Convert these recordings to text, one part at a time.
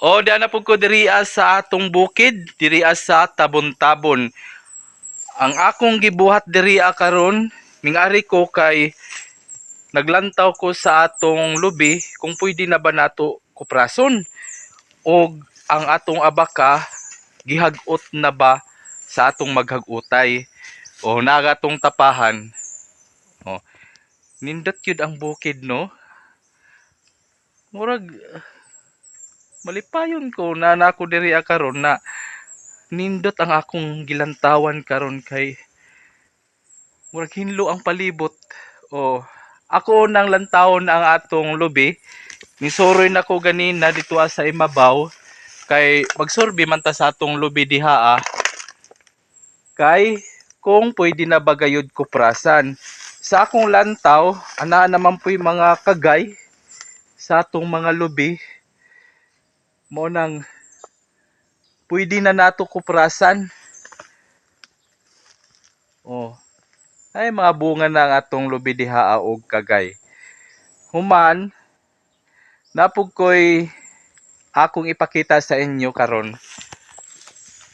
O diyan na pud ko diri sa atong bukid, diri sa Tabon-Tabon. Ang akong gibuhat diri karon, mingari ko kay naglantaw ko sa atong lubi kung pwede na ba nato kuprason o ang atong abaka gihag-ot na ba sa atong maghag-utay o nagatong tapahan. O, nindot yun ang bukid, no? Murag malipayon ko na nako diri karon na nindot ang akong gilantawan karon kay murag hinlo ang palibot. O ako nang lantawon ang atong lubi, nisuroy na ko ganina dito sa imabaw kay magsurbi man ta sa atong lubi diha kay kung pwede na bagayod kuprasan. Sa akong lantaw, ana naman po'y mga kagay sa atong mga lubi mo nang pwede na nato kuprasan. Oh, ay mga bunga na ang atong lubi diha og kagay. Human napug ko'y akong ipakita sa inyo karon.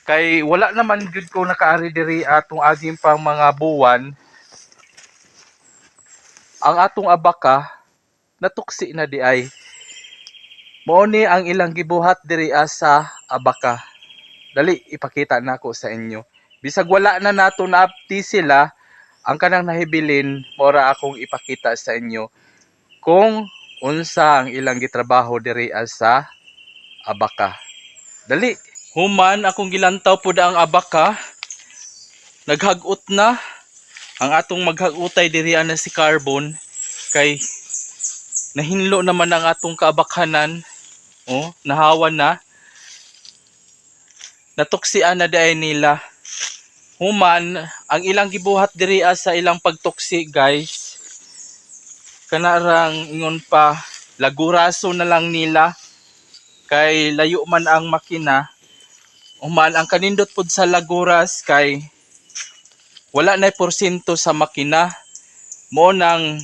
Kay wala naman gud ko nakaari diri atong aging pang mga buwan. Ang atong abaka natuksi na di ay. Mao ni ang ilang gibuhat diri sa abaka. Dali ipakita nako sa inyo. Bisag wala na nato naapti sila, ang kanang nahibilin mora akong ipakita sa inyo kung unsa ang ilang gitrabaho diri sa abaka. Dali. Human akong gilantaw pud ang abaka. Naghag-ut na ang atong maghag-utay diri na si Carbon kay nahinlo naman ang atong kaabakhanan. Oh, nahawan na. Natuksian na dai nila. Human ang ilang gibuhat diri sa ilang pagtuksi, guys. Kanarang ingon pa laguraso na lang nila kay layo man ang makina. Human ang kanindot pud sa laguras kay wala na porsyento sa makina. Mo nang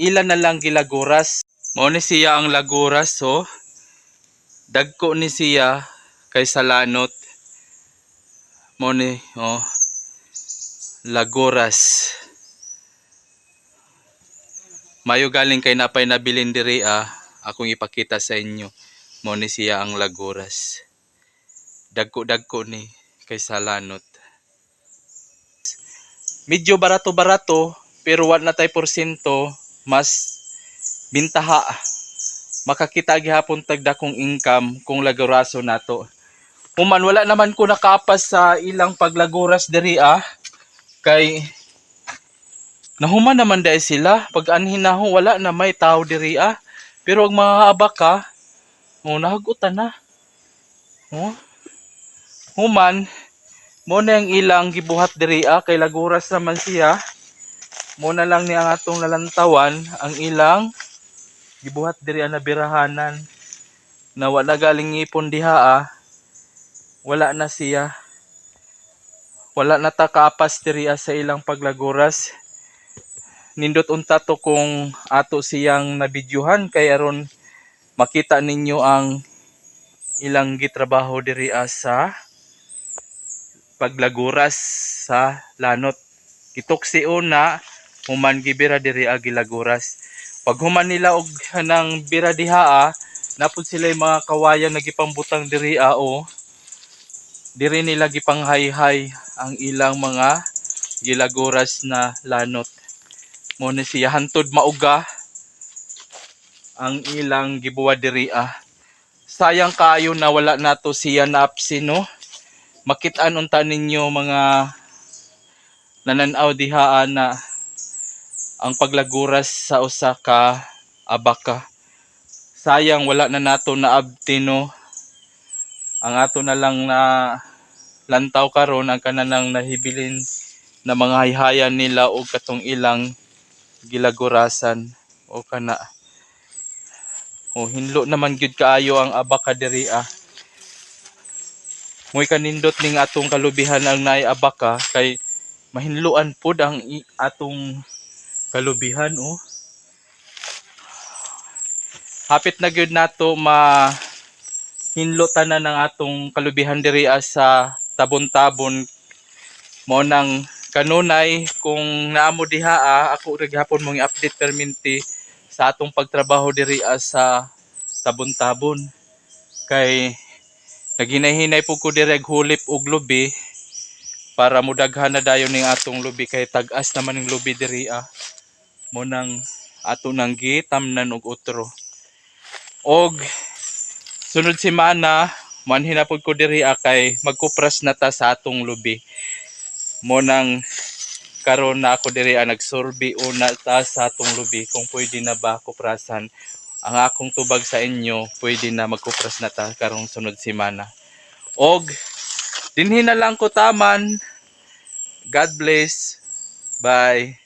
ilan na lang gilaguras. Mo ni siya ang laguras, so dagko ni siya kay salanot. Mo ni laguras. Mayo galing kay napay nabilin diri akong ipakita sa inyo. Mo ni siya ang laguras. Dagko ni kay salanot. Medyo barato-barato pero wala na tay porsyento, mas bintaha. Makakita gihapon tag dakong income kung laguraso nato. Human wala naman ko nakapas sa ilang paglaguras diri kay nahuman naman dahil sila pag anhin na wala na may tao diri pero ang mga abaka nahagutan na. Human mo na ang ilang gibuhat diri kay laguras naman siya. Mo na lang ni ang atong nalantawan ang ilang gibuhat diri na birahanan na wala galing ngipon diha wala na siya. Wala na ta kaapas diri sa ilang paglaguras. Nindot unta to kung ato siyang nabidyuhan kay aron makita ninyo ang ilang gitrabaho diri sa paglaguras sa lanot. Gituksi una human gibira diri gilaguras. Pag human nila og nang bira diha napud sila mga kawayan nagipambutang diri diri nila gipanghayhay ang ilang mga gilaguras na lanot. Mo ni siya hantod mauga ang ilang gibuwa diri Sayang kayo na wala nato siya naapsi, no? Makit-an unta ninyo mga nananaw diha na ang paglaguras sa usa ka abaka. Sayang wala na nato naabti, no? Ang ato na lang na lantaw karon ang kanang nahibilin na mga hayhayan nila o katong ilang gilagurasan o kana. Hinlo naman gyud kaayo ang abaka diri Moy kanindot ning atong kalubihan ang naay abaka kay mahinluan pud ang atong kalubihan Hapit na gyud nato hinlo tanan ng atong kalubihan diri sa tabon-tabon. Mo nang kanunay kung naamo diha ako ug gihapon mong i-update perminti sa atong pagtrabaho diri sa tabon-tabon. Kay naghinay-hinay po ko diri hulip og lubi para mudaghan na dayon ning atong lubi kay tag-as naman ning lubi diri mo nang ato nang gitamnan og utro. Og sunod semana manhin na pod ko diri kay magkupras na ta sa atong lubi. Mo nang karon na ako diri nagsurbi una ta sa atong lubi kung pwede na ba kuprasan. Ang akong tubag sa inyo, pwede na magkupras na ta karong sunod semana. Og dinhi na lang ko taman. God bless. Bye.